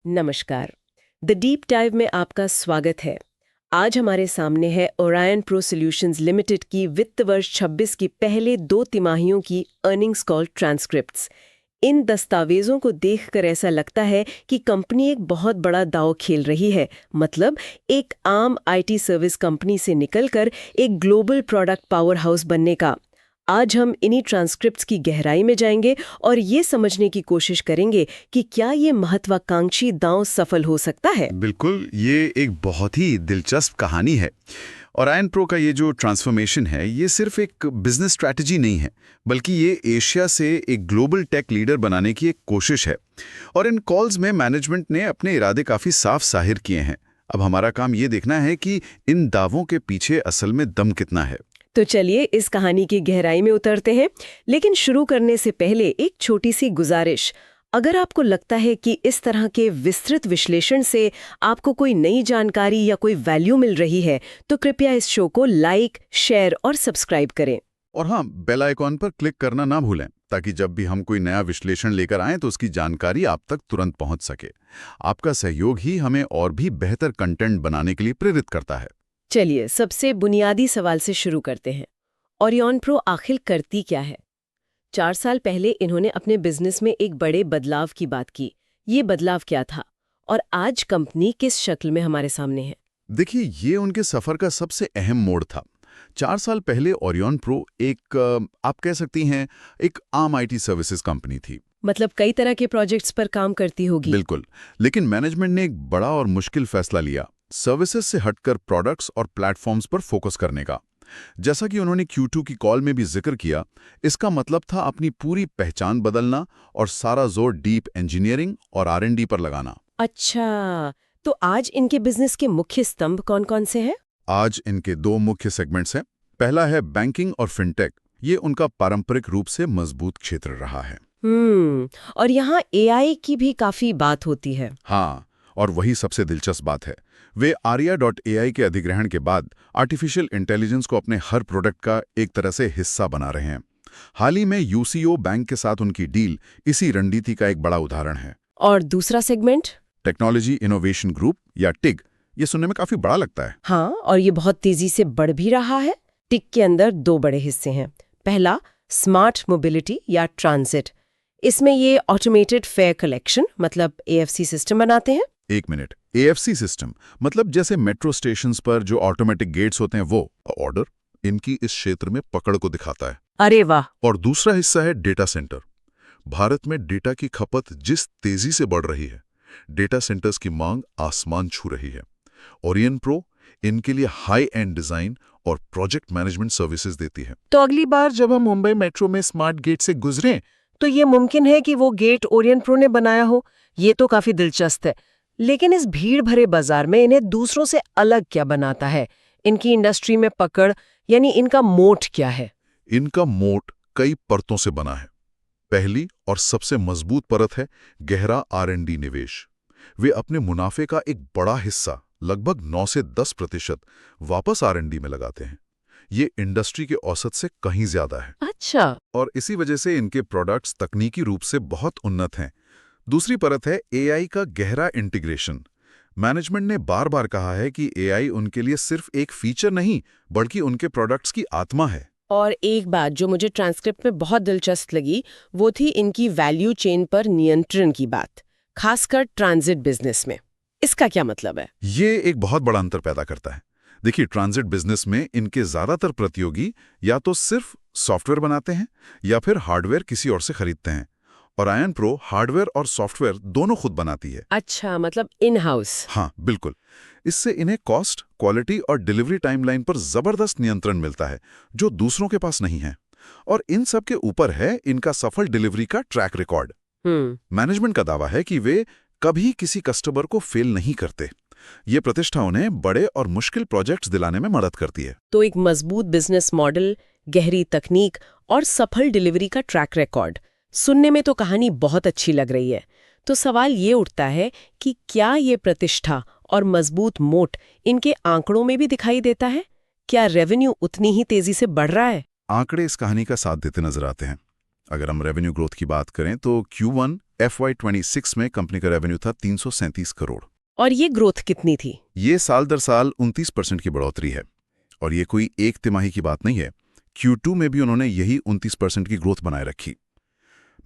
नमस्कार। The deep dive में आपका स्वागत है। आज हमारे सामने है ओरायन प्रो सॉल्यूशंस लिमिटेड की वित्त वर्ष 26 की पहले 2 तिमाहियों की अर्निंग्स कॉल ट्रांसक्रिप्ट्स। इन दस्तावेजों को देखकर ऐसा लगता है कि कंपनी एक बहुत बड़ा दांव खेल रही है, मतलब एक आम आईटी सर्विस कंपनी से निकलकर एक ग्लोबल प्रोडक्ट पावर हाउस बनने का। आज हम इन्हीं ट्रांसक्रिप्ट्स की गहराई में जाएंगे और ये समझने की कोशिश करेंगे कि क्या ये महत्वाकांक्षी दांव सफल हो सकता है। बिल्कुल, ये एक बहुत ही दिलचस्प कहानी है। ओरायन प्रो का ये जो ट्रांसफॉर्मेशन है, ये सिर्फ एक बिजनेस स्ट्रैटेजी नहीं है, बल्कि ये एशिया से एक ग्लोबल टेक लीडर बनाने की एक कोशिश है। और इन कॉल्स में मैनेजमेंट ने अपने इरादे काफ़ी साफ जाहिर किए हैं। अब हमारा काम ये देखना है कि इन दावों के पीछे असल में दम कितना है। तो चलिए इस कहानी की गहराई में उतरते हैं, लेकिन शुरू करने से पहले एक छोटी सी गुजारिश। अगर आपको लगता है कि इस तरह के विस्तृत विश्लेषण से आपको कोई नई जानकारी या कोई वैल्यू मिल रही है, तो कृपया इस शो को लाइक, शेयर और सब्सक्राइब करें। और हाँ, बेल आइकॉन पर क्लिक करना ना भूलें, ताकि जब भी हम कोई नया विश्लेषण लेकर आएं तो उसकी जानकारी आप तक तुरंत पहुंच सके। आपका सहयोग ही हमें और भी बेहतर कंटेंट बनाने के लिए प्रेरित करता है। चलिए सबसे बुनियादी सवाल से शुरू करते हैं। ओरियन प्रो आखिर करती क्या है? 4 साल पहले इन्होंने अपने बिजनेस में एक बड़े बदलाव की बात की। ये बदलाव क्या था और आज कंपनी किस शक्ल में हमारे सामने है? देखिए, ये उनके सफर का सबसे अहम मोड़ था। 4 साल पहले ओरियन प्रो एक आप कह सकती हैं, एक आम आईटी सर्विसेज कंपनी थी। मतलब कई तरह के प्रोजेक्ट्स पर काम करती होगी। बिल्कुल, लेकिन मैनेजमेंट ने एक बड़ा और मुश्किल फैसला लिया, सर्विसेज से हटकर प्रोडक्ट्स और प्लेटफॉर्म्स पर फोकस करने का। जैसा कि उन्होंने Q2 की कॉल में भी जिक्र किया, इसका मतलब था अपनी पूरी पहचान बदलना और सारा जोर डीप इंजीनियरिंग और R&D पर लगाना। अच्छा, तो आज इनके बिजनेस के मुख्य स्तंभ कौन-कौन से हैं? आज इनके 2 मुख्य सेगमेंट्स हैं। पहला है बैंकिंग और फिनटेक। ये उनका पारंपरिक रूप से मजबूत क्षेत्र रहा है। और यहाँ एआई की भी काफी बात होती है। हाँ, और वही सबसे दिलचस्प बात है। वे Arya.ai के अधिग्रहण के बाद आर्टिफिशियल इंटेलिजेंस को अपने हर प्रोडक्ट का एक तरह से हिस्सा बना रहे हैं। हाल ही में UCO बैंक के साथ उनकी डील इसी रणनीति का एक बड़ा उदाहरण है। और दूसरा सेगमेंट? टेक्नोलॉजी इनोवेशन ग्रुप या टिग। ये सुनने में काफी बड़ा लगता है। हाँ, और ये बहुत तेजी से बढ़ भी रहा है। टिक के अंदर 2 बड़े हिस्से हैं। पहला, स्मार्ट मोबिलिटी या ट्रांजिट। इसमें ये ऑटोमेटेड फेयर कलेक्शन मतलब AFC सिस्टम बनाते हैं। एक मिनट, AFC सिस्टम मतलब जैसे मेट्रो स्टेशंस पर जो ऑटोमेटिक गेट्स होते हैं, वो ऑर्डर इनकी इस क्षेत्र में पकड़ को दिखाता है। अरे वाह! और दूसरा हिस्सा है डेटा सेंटर। भारत में डेटा की खपत जिस तेजी से बढ़ रही है, डेटा सेंटर्स की मांग आसमान छू रही है। ओरियन प्रो इनके लिए हाई एंड डिजाइन और प्रोजेक्ट मैनेजमेंट सर्विसेज देती है। तो अगली बार जब हम मुंबई मेट्रो में स्मार्ट गेट से गुजरें, तो ये मुमकिन है कि वो गेट ओरियन प्रो ने बनाया हो। ये तो काफी दिलचस्प है। लेकिन इस भीड़ भरे बाजार में इन्हें दूसरों से अलग क्या बनाता है? इनकी इंडस्ट्री में पकड़ यानी इनका मोट क्या है? इनका मोट कई परतों से बना है। पहली और सबसे मजबूत परत है गहरा R&D निवेश। वे अपने मुनाफे का एक बड़ा हिस्सा, लगभग 9 से 10% वापस R&D में लगाते हैं। ये इंडस्ट्री के औसत से कहीं ज्यादा है। अच्छा। और इसी वजह से इनके प्रोडक्ट्स तकनीकी रूप से बहुत उन्नत हैं। दूसरी परत है AI का गहरा इंटीग्रेशन। मैनेजमेंट ने बार बार कहा है कि AI उनके लिए सिर्फ एक फीचर नहीं, बल्कि उनके प्रोडक्ट्स की आत्मा है। और एक बात जो मुझे ट्रांसक्रिप्ट में बहुत दिलचस्प लगी, वो थी इनकी वैल्यू चेन पर नियंत्रण की बात, खासकर ट्रांजिट बिजनेस में। इसका क्या मतलब है? ये एक बहुत बड़ा अंतर पैदा करता है। देखिए, ट्रांजिट बिजनेस में इनके ज्यादातर प्रतियोगी या तो सिर्फ सॉफ्टवेयर बनाते हैं या फिर हार्डवेयर किसी और से खरीदते हैं। ओरायन प्रो हार्डवेयर और सॉफ्टवेयर दोनों खुद बनाती है। अच्छा, मतलब इन हाउस। हाँ, बिल्कुल। इससे इन्हें कॉस्ट, क्वालिटी और डिलीवरी टाइमलाइन पर जबरदस्त नियंत्रण मिलता है, जो दूसरों के पास नहीं है। और इन सब के ऊपर है इनका सफल डिलीवरी का ट्रैक रिकॉर्ड। मैनेजमेंट का दावा है कि वे कभी किसी कस्टमर को फेल नहीं करते। ये प्रतिष्ठा उन्हें बड़े और मुश्किल प्रोजेक्ट्स दिलाने में मदद करती है। तो एक मजबूत बिजनेस मॉडल, गहरी तकनीक और सफल डिलीवरी का ट्रैक रिकॉर्ड। सुनने में तो कहानी बहुत अच्छी लग रही है। तो सवाल ये उठता है कि क्या ये प्रतिष्ठा और मजबूत मोट इनके आंकड़ों में भी दिखाई देता है? क्या रेवेन्यू उतनी ही तेजी से बढ़ रहा है? आंकड़े इस कहानी का साथ देते नजर आते हैं। अगर हम रेवेन्यू ग्रोथ की बात करें तो Q1 FY26 में कंपनी का रेवेन्यू था 337 करोड़। और ये ग्रोथ कितनी थी? ये साल दर साल 29% की बढ़ोतरी है। और ये कोई एक तिमाही की बात नहीं है। Q2 में भी उन्होंने यही 29% की ग्रोथ बनाए रखी।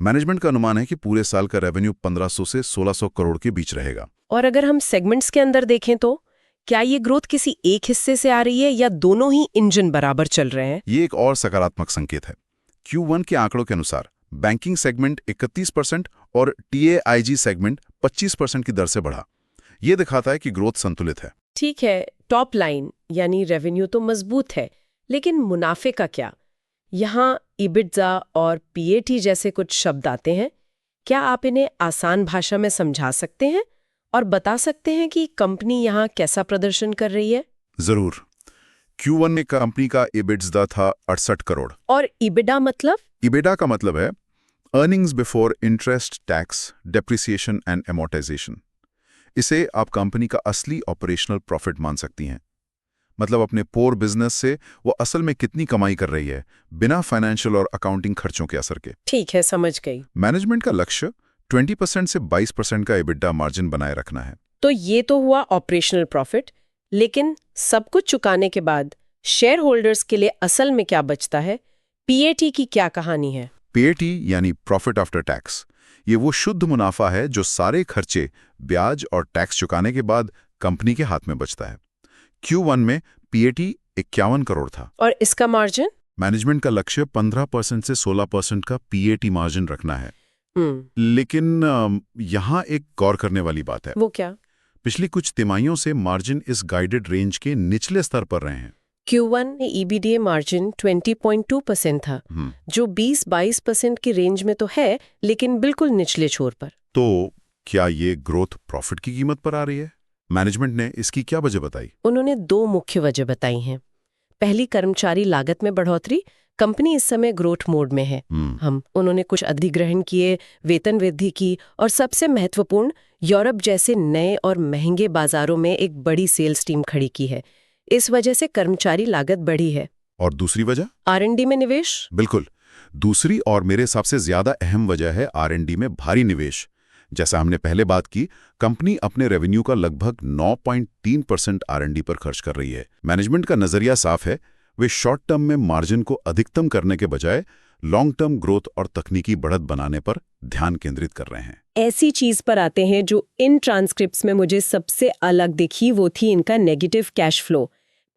मैनेजमेंट का अनुमान है कि पूरे साल का रेवेन्यू 1500 से 1600 करोड़ के बीच रहेगा। और अगर हम सेगमेंट्स के अंदर देखें तो क्या ये ग्रोथ किसी एक हिस्से से आ रही है या दोनों ही इंजन बराबर चल रहे हैं? ये एक और सकारात्मक संकेत है। Q1 के आंकड़ों के अनुसार बैंकिंग सेगमेंट 31% और TAIG सेगमेंट 25% की दर से बढ़ा। ये दिखाता है कि ग्रोथ संतुलित है। ठीक है, टॉप लाइन यानी रेवेन्यू तो मजबूत है, लेकिन मुनाफे का क्या? यहाँ EBITDA और PAT जैसे कुछ शब्द आते हैं। क्या आप इन्हें आसान भाषा में समझा सकते हैं और बता सकते हैं कि कंपनी यहाँ कैसा प्रदर्शन कर रही है? जरूर। Q1 में कंपनी का EBITDA था 68 करोड़। और EBITDA मतलब? EBITDA का मतलब है earnings before interest, tax, depreciation and amortisation. इसे आप कंपनी का असली ऑपरेशनल प्रॉफिट मान सकती हैं। मतलब अपने पोर बिजनेस से वो असल में कितनी कमाई कर रही है, बिना फाइनेंशियल और अकाउंटिंग खर्चों के असर के। ठीक है, समझ गई। मैनेजमेंट का लक्ष्य 20% से 22% का EBITDA मार्जिन बनाए रखना है। तो ये तो हुआ ऑपरेशनल प्रॉफिट, लेकिन सब कुछ चुकाने के बाद शेयर होल्डर्स के लिए असल में क्या बचता है? PAT की क्या कहानी है? PAT यानी प्रॉफिट आफ्टर टैक्स, ये वो शुद्ध मुनाफा है जो सारे खर्चे, ब्याज और टैक्स चुकाने के बाद कंपनी के हाथ में बचता है। Q1 में PAT 51 करोड़ था। और इसका मार्जिन? मैनेजमेंट का लक्ष्य 15% से 16% का PAT मार्जिन रखना है। लेकिन यहाँ एक गौर करने वाली बात है। वो क्या? पिछली कुछ तिमाहियों से मार्जिन इस गाइडेड रेंज के निचले स्तर पर रहे हैं। Q1 में EBITDA मार्जिन 20.2% था, जो 20-22% की रेंज में तो है, लेकिन बिल्कुल निचले छोर पर। तो क्या ये ग्रोथ प्रॉफिट की कीमत पर आ रही है? मैनेजमेंट ने इसकी क्या वजह बताई? उन्होंने दो मुख्य वजह बताई हैं। पहली, कर्मचारी लागत में बढ़ोतरी। कंपनी इस समय ग्रोथ मोड में है। उन्होंने कुछ अधिग्रहण किए, वेतन वृद्धि की और सबसे महत्वपूर्ण, यूरोप जैसे नए और महंगे बाजारों में एक बड़ी सेल्स टीम खड़ी की है। इस वजह से कर्मचारी लागत बढ़ी है। और दूसरी वजह? R&D में निवेश। बिल्कुल। दूसरी और मेरे हिसाब से ज्यादा अहम वजह है R&D में भारी निवेश। जैसा हमने पहले बात की, कंपनी अपने रेवेन्यू का लगभग 9.3% R&D पर खर्च कर रही है। मैनेजमेंट का नजरिया साफ है, वे शॉर्ट टर्म में मार्जिन को अधिकतम करने के बजाय लॉन्ग टर्म ग्रोथ और तकनीकी बढ़त बनाने पर ध्यान केंद्रित कर रहे हैं। ऐसी चीज पर आते हैं जो इन ट्रांसक्रिप्ट्स में मुझे सबसे अलग दिखी, वो थी इनका नेगेटिव कैश फ्लो।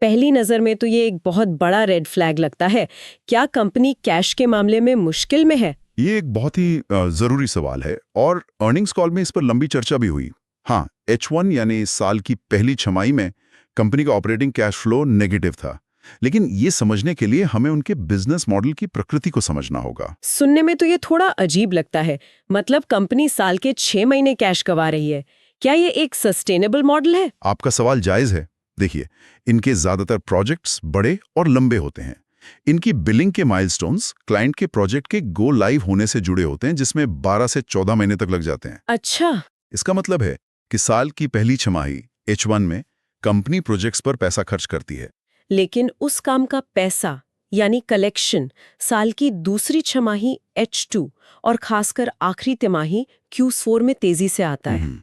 पहली नजर में तो ये एक बहुत बड़ा रेड फ्लैग लगता है। क्या कंपनी कैश के मामले में मुश्किल में है? ये एक बहुत ही जरूरी सवाल है और अर्निंग्स कॉल में इस पर लंबी चर्चा भी हुई। हाँ, H1 यानी इस साल की पहली छमाही में कंपनी का ऑपरेटिंग कैश फ्लो नेगेटिव था। लेकिन ये समझने के लिए हमें उनके बिजनेस मॉडल की प्रकृति को समझना होगा। सुनने में तो ये थोड़ा अजीब लगता है। मतलब कंपनी साल के 6 महीने कैश कमा रही है। क्या ये एक सस्टेनेबल मॉडल है? आपका सवाल जायज है। देखिए, इनके ज्यादातर प्रोजेक्ट्स बड़े और लंबे होते हैं। इनकी बिलिंग के माइलस्टोन्स क्लाइंट के प्रोजेक्ट के गो लाइव होने से जुड़े होते हैं, जिसमें 12 से 14 महीने तक लग जाते हैं। अच्छा। इसका मतलब है कि साल की पहली छमाही H1 में कंपनी प्रोजेक्ट्स पर पैसा खर्च करती है, लेकिन उस काम का पैसा यानी कलेक्शन साल की दूसरी छमाही H2 और खासकर आखिरी तिमाही Q4 में तेजी से आता है।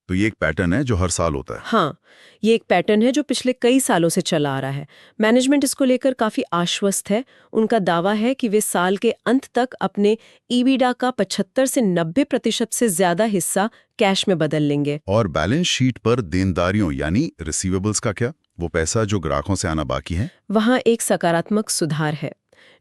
तो ये एक पैटर्न है जो हर साल होता है। हाँ, ये एक पैटर्न है जो पिछले कई सालों से चला आ रहा है। मैनेजमेंट इसको लेकर काफी आश्वस्त है। उनका दावा है कि वे साल के अंत तक अपने EBITDA का 75 से 90% से ज्यादा हिस्सा कैश में बदल लेंगे। और बैलेंस शीट पर देनदारियों यानी रिसीवेबल्स का क्या? वो पैसा जो ग्राहकों से आना बाकी है, वहाँ एक सकारात्मक सुधार है।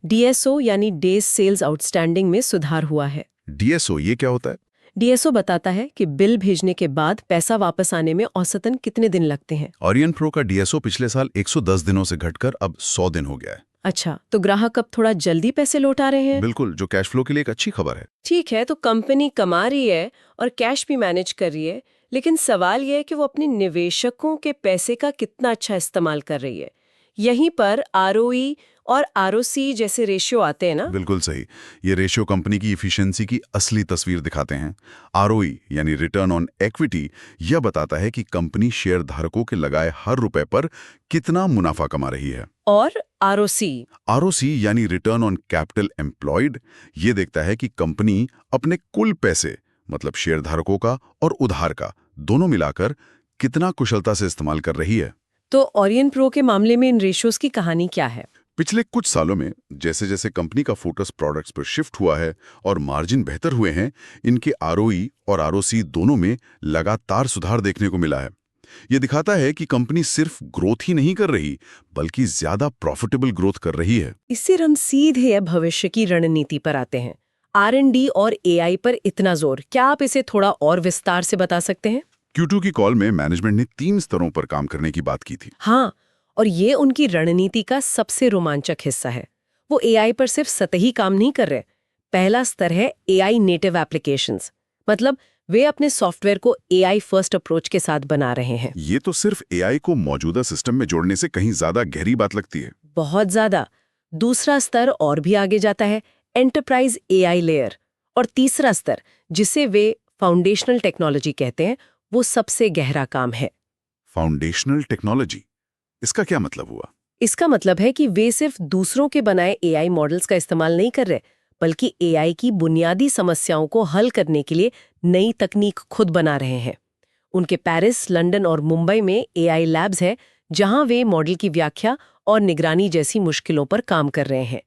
DSO यानी डेज सेल्स आउटस्टैंडिंग में सुधार हुआ है। DSO ये क्या होता है? DSO बताता है कि बिल भेजने के बाद पैसा वापस आने में औसतन कितने दिन लगते हैं। Orient Pro का DSO पिछले साल 110 दिनों से घटकर अब 100 दिन हो गया है। अच्छा, तो ग्राहक अब थोड़ा जल्दी पैसे लौटा रहे हैं। बिल्कुल, जो कैश फ्लो के लिए एक अच्छी खबर है। ठीक है, तो कंपनी कमा रही है और कैश भी मैनेज कर रही है, लेकिन सवाल यह है कि वो अपने निवेशकों के पैसे का कितना अच्छा इस्तेमाल कर रही है। यहीं पर ROE और ROC जैसे रेशियो आते हैं ना? बिल्कुल सही। ये रेशियो कंपनी की इफिशिएंसी की असली तस्वीर दिखाते हैं। ROE यानी रिटर्न ऑन इक्विटी यह बताता है कि कंपनी शेयर धारकों के लगाए हर रुपए पर कितना मुनाफा कमा रही है। और ROC यानी रिटर्न ऑन कैपिटल एम्प्लॉयड ये देखता है कि कंपनी अपने कुल पैसे मतलब शेयरधारकों का और उधार का, दोनों मिलाकर कितना कुशलता से इस्तेमाल कर रही है। तो ओरियन प्रो के मामले में इन रेशियोज की कहानी क्या है? पिछले कुछ सालों में जैसे जैसे कंपनी का फोकस प्रोडक्ट्स पर शिफ्ट हुआ है और मार्जिन बेहतर हुए हैं, इनके आरओई और आरओसी दोनों में लगातार सुधार देखने को मिला है। ये दिखाता है कि कंपनी सिर्फ ग्रोथ ही नहीं कर रही, बल्कि ज्यादा प्रॉफिटेबल ग्रोथ कर रही है। इससे हम सीधे भविष्य की रणनीति पर आते हैं। R&D और AI पर इतना जोर, क्या आप इसे थोड़ा और विस्तार से बता सकते हैं? Q2 की कॉल में मैनेजमेंट ने 3 स्तरों पर काम करने की बात की थी। हाँ, और ये उनकी रणनीति का सबसे रोमांचक हिस्सा है। वो AI पर सिर्फ सतही काम नहीं कर रहे। पहला स्तर है AI नेटिव एप्लीकेशंस, मतलब वे अपने सॉफ्टवेयर को AI फर्स्ट अप्रोच के साथ बना रहे हैं। ये तो सिर्फ AI को मौजूदा सिस्टम में जोड़ने से कहीं ज्यादा गहरी बात लगती है। बहुत ज्यादा। दूसरा स्तर और भी आगे जाता है, एंटरप्राइज AI लेयर। और तीसरा स्तर, जिसे वे फाउंडेशनल टेक्नोलॉजी कहते हैं, वो सबसे गहरा काम है। फाउंडेशनल टेक्नोलॉजी, इसका क्या मतलब हुआ? इसका मतलब है कि वे सिर्फ दूसरों के बनाए AI मॉडल्स का इस्तेमाल नहीं कर रहे, बल्कि AI की बुनियादी समस्याओं को हल करने के लिए नई तकनीक खुद बना रहे हैं। उनके पेरिस, लंदन और मुंबई में AI लैब्स हैं, जहां वे मॉडल की व्याख्या और निगरानी जैसी मुश्किलों पर काम कर रहे हैं।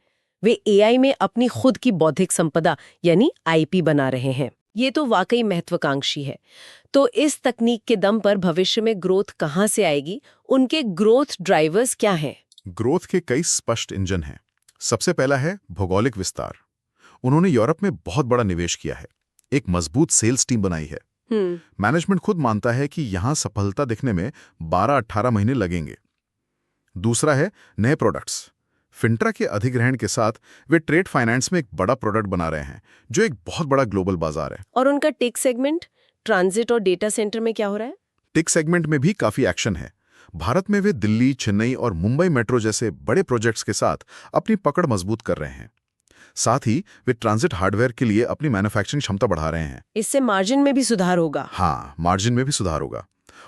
वे AI में अपनी खुद की बौद्धिक संपदा यानी IP बना रहे हैं। ये तो वाकई महत्वाकांक्षी है। तो इस तकनीक के दम पर भविष्य में ग्रोथ कहाँ से आएगी? उनके ग्रोथ ड्राइवर्स क्या हैं? ग्रोथ के कई स्पष्ट इंजन हैं। सबसे पहला है भौगोलिक विस्तार। उन्होंने यूरोप में बहुत बड़ा निवेश किया है, एक मजबूत सेल्स टीम बनाई है। मैनेजमेंट खुद मानता है कि यहां सफलता दिखने में 12-18 महीने लगेंगे। दूसरा है नए प्रोडक्ट्स। फिंट्रा के अधिग्रहण के साथ वे ट्रेड फाइनेंस में एक बड़ा प्रोडक्ट बना रहे हैं, जो एक बहुत बड़ा ग्लोबल बाजार है। और उनका टेक सेगमेंट, ट्रांजिट और डेटा सेंटर में क्या हो रहा है? टेक सेगमेंट में भी काफी एक्शन है। भारत में वे दिल्ली, चेन्नई और मुंबई मेट्रो जैसे बड़े प्रोजेक्ट्स के साथ अपनी पकड़ मजबूत कर रहे हैं। साथ ही वे ट्रांजिट हार्डवेयर के लिए अपनी मैन्युफैक्चरिंग क्षमता बढ़ा रहे हैं। इससे मार्जिन में भी सुधार होगा। हाँ, मार्जिन में भी सुधार होगा।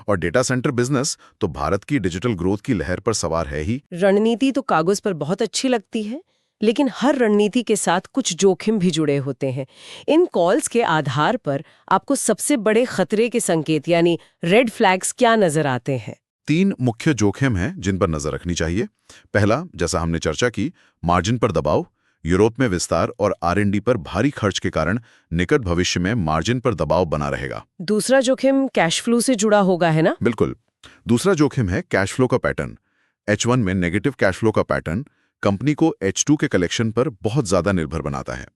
और डेटा सेंटर बिजनेस तो भारत की डिजिटल ग्रोथ की लहर पर सवार है ही। रणनीति तो कागज पर बहुत अच्छी लगती है, लेकिन हर रणनीति के साथ कुछ जोखिम भी जुड़े होते हैं। इन कॉल्स के आधार पर आपको सबसे बड़े खतरे के संकेत यानी रेड फ्लैग्स क्या नजर आते हैं? 3 मुख्य जोखिम हैं जिन पर नजर रखनी चाहिए। पहला, जैसा हमने चर्चा की, मार्जिन पर दबाव। यूरोप में विस्तार और R&D पर भारी खर्च के कारण निकट भविष्य में मार्जिन पर दबाव बना रहेगा। दूसरा जोखिम कैश फ्लो से जुड़ा होगा, है ना? बिल्कुल। दूसरा जोखिम है कैश फ्लो का पैटर्न। H1 में नेगेटिव कैश फ्लो का पैटर्न कंपनी को H2 के कलेक्शन पर बहुत ज्यादा निर्भर बनाता है।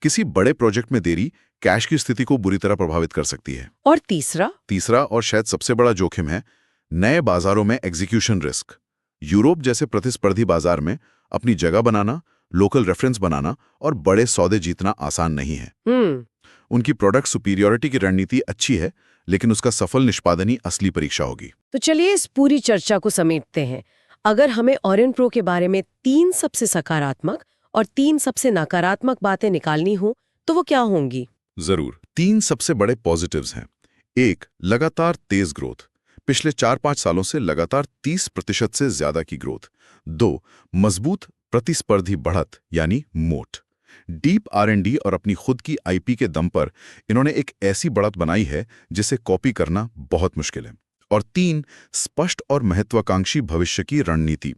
किसी बड़े प्रोजेक्ट में देरी कैश की स्थिति को बुरी तरह प्रभावित कर सकती है। और तीसरा और शायद सबसे बड़ा जोखिम है नए बाजारों में एग्जीक्यूशन रिस्क। यूरोप जैसे प्रतिस्पर्धी बाजार में अपनी जगह बनाना, लोकल रेफरेंस बनाना और बड़े सौदे जीतना आसान नहीं है। उनकी प्रोडक्ट सुपीरियरिटी की रणनीति अच्छी है, लेकिन उसका सफल निष्पादन ही असली परीक्षा होगी। तो चलिए इस पूरी चर्चा को समेटते हैं। अगर हमें ओरियन प्रो के बारे में 3 सबसे सकारात्मक और 3 सबसे नकारात्मक बातें निकालनी हो, तो वो क्या होंगी? जरूर। 3 सबसे बड़े पॉजिटिव्स हैं। 1, लगातार तेज ग्रोथ। पिछले 4-5 सालों से लगातार 30% से ज्यादा की ग्रोथ। 2, मजबूत प्रतिस्पर्धी बढ़त यानी मोट। डीप R&D और अपनी खुद की IP के दम पर इन्होंने एक ऐसी बढ़त बनाई है जिसे कॉपी करना बहुत मुश्किल है। और 3, स्पष्ट और महत्वाकांक्षी भविष्य की रणनीति।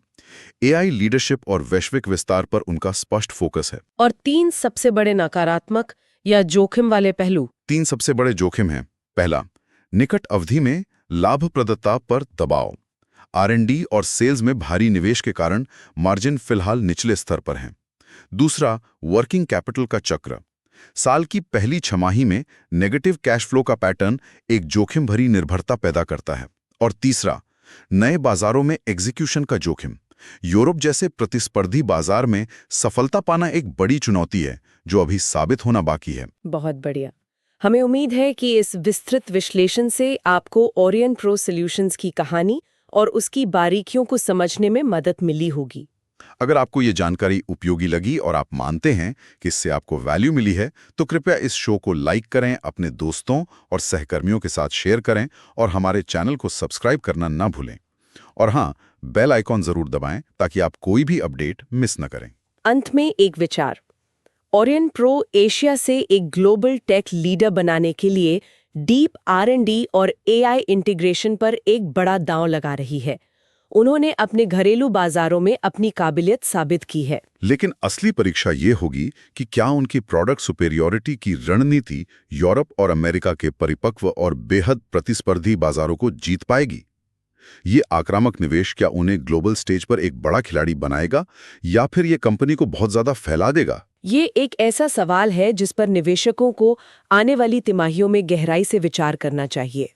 AI लीडरशिप और वैश्विक विस्तार पर उनका स्पष्ट फोकस है। और 3 सबसे बड़े नकारात्मक या जोखिम वाले पहलू? 3 सबसे बड़े जोखिम हैं। पहला, निकट अवधि में लाभप्रदता पर दबाव। R&D और सेल्स में भारी निवेश के कारण मार्जिन फिलहाल निचले स्तर पर हैं। दूसरा, वर्किंग कैपिटल का चक्र। साल की पहली छमाही में नेगेटिव कैश फ्लो का पैटर्न एक जोखिम भरी निर्भरता पैदा करता है। और तीसरा, नए बाजारों में एग्जीक्यूशन का जोखिम। यूरोप जैसे प्रतिस्पर्धी बाजार में सफलता पाना एक बड़ी चुनौती है, जो अभी साबित होना बाकी है। बहुत बढ़िया। हमें उम्मीद है कि इस विस्तृत विश्लेषण से आपको ओरियन प्रो सॉल्यूशंस की कहानी और उसकी बारीकियों को समझने में मदद मिली होगी। अगर आपको ये जानकारी उपयोगी लगी और आप मानते हैं कि इससे आपको वैल्यू मिली है, तो कृपया इस शो को लाइक करें, अपने दोस्तों और सहकर्मियों के साथ शेयर करें और हमारे चैनल को सब्सक्राइब करना ना भूलें। और हाँ, बेल आइकॉन जरूर दबाएं ताकि आप कोई भी अपडेट मिस न करें। अंत में एक विचार। ओरियन प्रो एशिया से एक ग्लोबल टेक लीडर बनाने के लिए डीप R&D और AI इंटीग्रेशन पर एक बड़ा दांव लगा रही है। उन्होंने अपने घरेलू बाजारों में अपनी काबिलियत साबित की है। लेकिन असली परीक्षा ये होगी कि क्या उनकी प्रोडक्ट सुपेरियॉरिटी की रणनीति यूरोप और अमेरिका के परिपक्व और बेहद प्रतिस्पर्धी बाजारों को जीत पाएगी। ये आक्रामक निवेश क्या उन्हें ग्लोबल स्टेज पर एक बड़ा खिलाड़ी बनाएगा या फिर ये कंपनी को बहुत ज्यादा फैला देगा? ये एक ऐसा सवाल है जिस पर निवेशकों को आने वाली तिमाहियों में गहराई से विचार करना चाहिए।